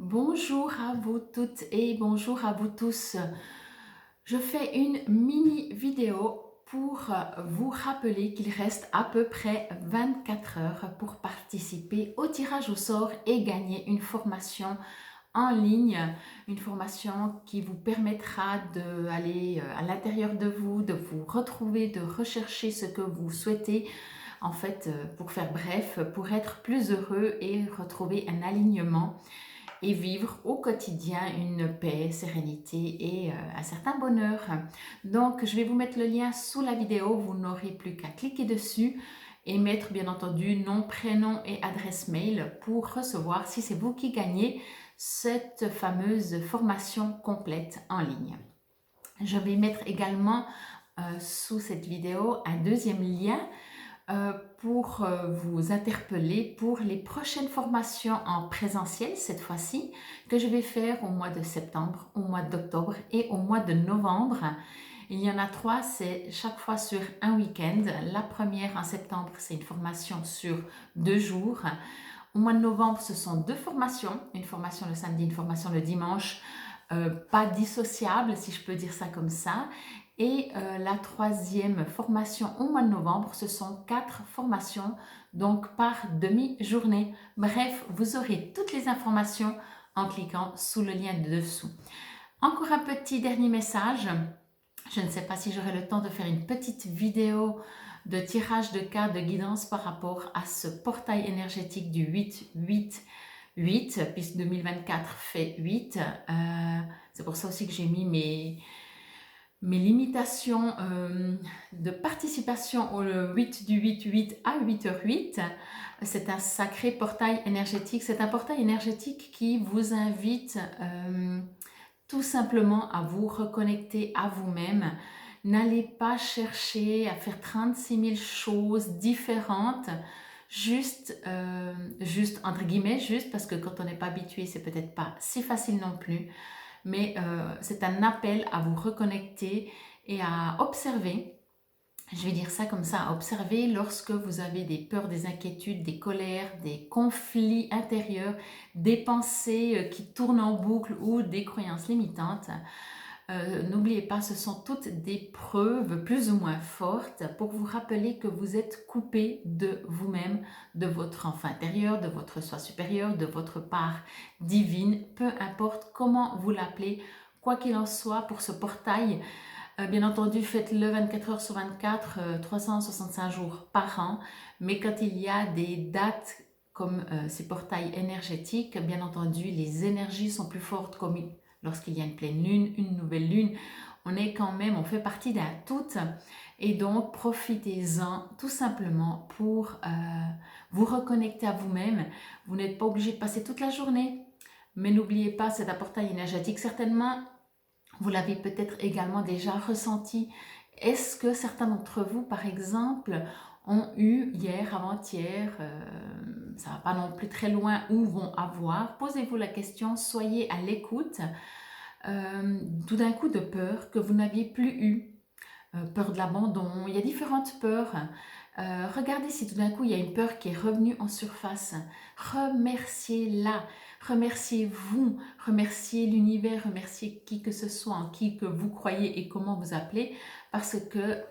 Bonjour à vous toutes et bonjour à vous tous. Je fais une mini vidéo pour vous rappeler qu'il reste à peu près 24 heures pour participer au tirage au sort et gagner une formation en ligne, une formation qui vous permettra d'aller à l'intérieur de vous retrouver, de rechercher ce que vous souhaitez, en fait, pour faire bref, pour être plus heureux et retrouver un alignement et vivre au quotidien une paix, sérénité et un certain bonheur. Donc, je vais vous mettre le lien sous la vidéo. Vous n'aurez plus qu'à cliquer dessus et mettre bien entendu nom, prénom et adresse mail pour recevoir, si c'est vous qui gagnez, cette fameuse formation complète en ligne. Je vais mettre également sous cette vidéo un deuxième lien pour vous interpeller pour les prochaines formations en présentiel cette fois-ci que je vais faire au mois de septembre, au mois d'octobre et au mois de novembre. Il y en a 3, c'est chaque fois sur un week-end. La première en septembre, c'est une formation sur 2 jours. Au mois de novembre, ce sont 2 formations, une formation le samedi, une formation le dimanche, pas dissociable si je peux dire ça comme ça. Et la troisième formation au mois de novembre, ce sont 4 formations, donc par demi-journée. Bref, vous aurez toutes les informations en cliquant sous le lien de dessous. Encore un petit dernier message. Je ne sais pas si j'aurai le temps de faire une petite vidéo de tirage de cartes de guidance par rapport à ce portail énergétique du 8-8-8, puisque 2024 fait 8. C'est pour ça aussi que j'ai mis mes limitations de participation au 8 du 8-8 à 8h08. C'est un sacré portail énergétique. C'est un portail énergétique qui vous invite tout simplement à vous reconnecter à vous-même. N'allez pas chercher à faire 36 000 choses différentes, juste entre guillemets, juste parce que quand on n'est pas habitué, c'est peut-être pas si facile non plus. Mais c'est un appel à vous reconnecter et à observer. Je vais dire ça comme ça, à observer lorsque vous avez des peurs, des inquiétudes, des colères, des conflits intérieurs, des pensées qui tournent en boucle ou des croyances limitantes. N'oubliez pas, ce sont toutes des preuves plus ou moins fortes pour vous rappeler que vous êtes coupé de vous-même, de votre enfant intérieur, de votre soi supérieur, de votre part divine, peu importe comment vous l'appelez, quoi qu'il en soit pour ce portail. Bien entendu, faites-le 24 heures sur 24, 365 jours par an, mais quand il y a des dates comme ces portails énergétiques, bien entendu, les énergies sont plus fortes comme lorsqu'il y a une pleine lune, une nouvelle lune. On fait partie d'un tout et donc profitez-en tout simplement pour vous reconnecter à vous-même. Vous n'êtes pas obligé de passer toute la journée, mais n'oubliez pas, c'est un portail énergétique. Certainement, vous l'avez peut-être également déjà ressenti. Est-ce que certains d'entre vous, par exemple, ont eu hier, avant-hier, ça ne va pas non plus très loin, ou vont avoir, posez-vous la question, soyez à l'écoute, tout d'un coup de peur que vous n'aviez plus eu, peur de l'abandon, il y a différentes peurs. Regardez si tout d'un coup il y a une peur qui est revenue en surface. Remerciez-la, remerciez-vous, remerciez l'univers, remerciez qui que ce soit, en qui que vous croyez et comment vous appelez, parce que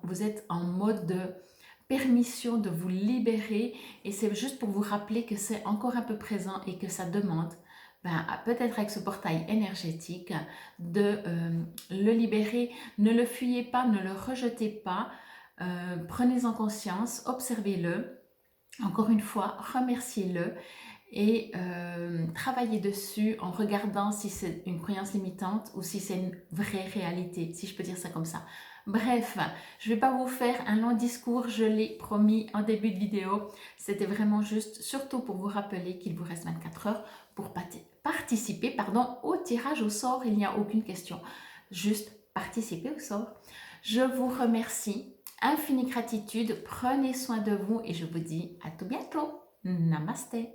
vous êtes en mode de permission de vous libérer et c'est juste pour vous rappeler que c'est encore un peu présent et que ça demande peut-être avec ce portail énergétique de le libérer. Ne le fuyez pas, ne le rejetez pas, prenez-en conscience, observez-le, encore une fois, remerciez-le et travaillez dessus en regardant si c'est une croyance limitante ou si c'est une vraie réalité, si je peux dire ça comme ça. Bref, je ne vais pas vous faire un long discours, je l'ai promis en début de vidéo. C'était vraiment juste, surtout pour vous rappeler qu'il vous reste 24 heures pour participer au tirage au sort. Il n'y a aucune question, juste participer au sort. Je vous remercie, infinie gratitude, prenez soin de vous et je vous dis à tout bientôt. Namasté.